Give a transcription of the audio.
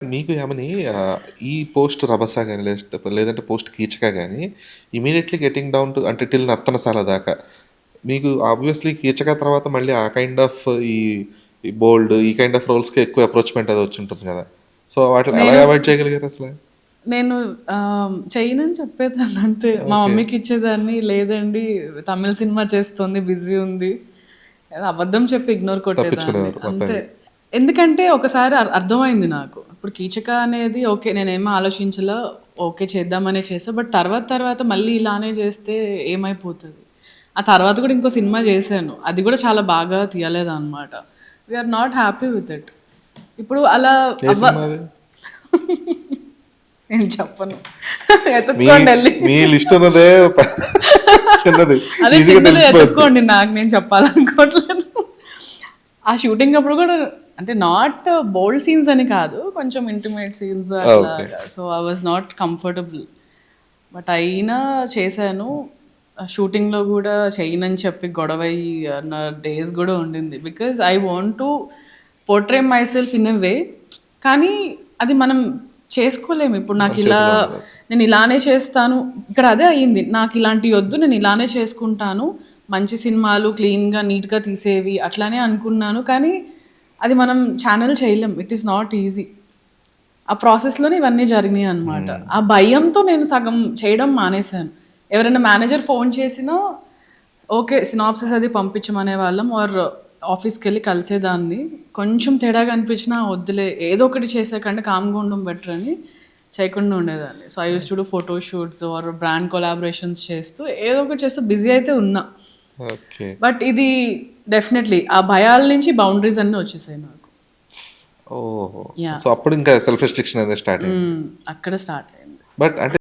మీకు ఏమని ఈ పోస్ట్ 'రభస' గాని లేదంటే పోస్ట్ 'కీచక' గాని ఇమ్మీడియేట్‌లీ గెట్టింగ్ డౌన్ టు అంటే టిల్ 'నర్తనశాల' దాకా. మీకు ఆబ్వియస్‌లీ 'కీచక' తర్వాత మళ్ళీ ఆ కైండ్ ఆఫ్ ఈ ఈ బోల్డ్ ఈ కైండ్ ఆఫ్ రోల్స్‌కి ఎక్కువ అప్రోచ్‌మెంట్ అది వచ్చుంటుంది గదా! సో వాటిని ఎలా నేను అవాయిడ్ చేయగలిగారసల? నేను చెయ్యనని చెప్పేదాన్ని అంతే. మా ఓకే. మమ్మీకి ఇచ్చేదాన్ని. లేదండి తమిళ్ సినిమా చేస్తోంది, బిజీ ఉంది. ఏదో అబద్ధం చెప్పి ఇగ్నోర్ కొట్టేదాన్ని. తప్పించుకునేవారు అంతే. మొత్తానికి. ఎందుకంటే ఒకసారి అర్థమైంది నాకు. ఇప్పుడు 'కీచక' అనేది ఓకే. నేనేమి ఆలోచించలా. ఓకే చేద్దామనే చేశా. బట్ తర్వాత తర్వాత మళ్ళీ ఇలానే చేస్తే ఏమైపోతది? ఆ తర్వాత కూడా ఇంకో సినిమా చేశాను. అది కూడా చాలా బాగా తీయలేదనమాట. We are not happy with it. ఇప్పుడు అలా ఏ సినిమా అది? నేను చెప్పను. మీ ఎతుక్కోండి వెళ్ళి. మీ లిస్ట్ ఉన్నదే చిన్నది. అదే ఈజీగా చిన్నది తెలిసిపోద్ది. ఎతుక్కోండి. నాకు నేను చెప్పాలనుకోవట్లేదు. ఆ షూటింగ్ అప్పుడు కూడా అంటే నాట్ బోల్డ్ సీన్స్ అని కాదు, కొంచెం ఇంటిమేట్ సీన్స్ ఓకే. అట్లాగా. So I was not comfortable. But అయినా చేశాను. షూటింగ్లో కూడా చేయనని చెప్పి గొడవ అన్న డేస్ కూడా ఉండింది. Because I want to portray myself in a way. కానీ అది మనం చేసుకోలేము. ఇప్పుడు మన నాకు ఇలా చేతిలో ఉండదు. నేను ఇలానే చేస్తాను. ఇక్కడ అదే అయ్యింది. నాకు ఇలాంటివి వద్దు, నేను ఇలానే చేసుకుంటాను. మంచి సినిమాలు క్లీన్గా నీట్గా తీసేవి అట్లానే అనుకున్నాను. కానీ అది మనం ఛానల్ చేయలేం. It is not easy. ఆ ప్రాసెస్లోనే ఇవన్నీ జరిగినాయి అనమాట. ఆ భయంతో నేను సగం చేయడం మానేశాను. ఎవరైనా మేనేజర్ ఫోన్ చేసినా ఓకే సినాప్సిస్ అది పంపించమనే వాళ్ళం, ఆర్ ఆఫీస్కి వెళ్ళి కలిసేదాన్ని. కొంచెం తేడాగా అనిపించినా వద్దులే ఏదో ఒకటి చేసాకంటే కామ్గా ఉండడం బెటర్ అని చేయకుండా ఉండేదాన్ని. So I used to do photo shoots or brand collaborations చేస్తూ ఏదో ఒకటి చేస్తూ బిజీ అయితే ఉన్నా. ఓకే. బట్ ఇది డెఫినెట్లీ ఆ భయాల నుంచి బౌండరీస్ అన్నీ వచ్చేసాయి నాకు. ఓహో! యా సో అప్పుడు ఇంకా సెల్ఫ్ రెస్ట్రిక్షన్ అనేది స్టార్ట్ అయింది. అక్కడ స్టార్ట్ అయింది. బట్ అంటే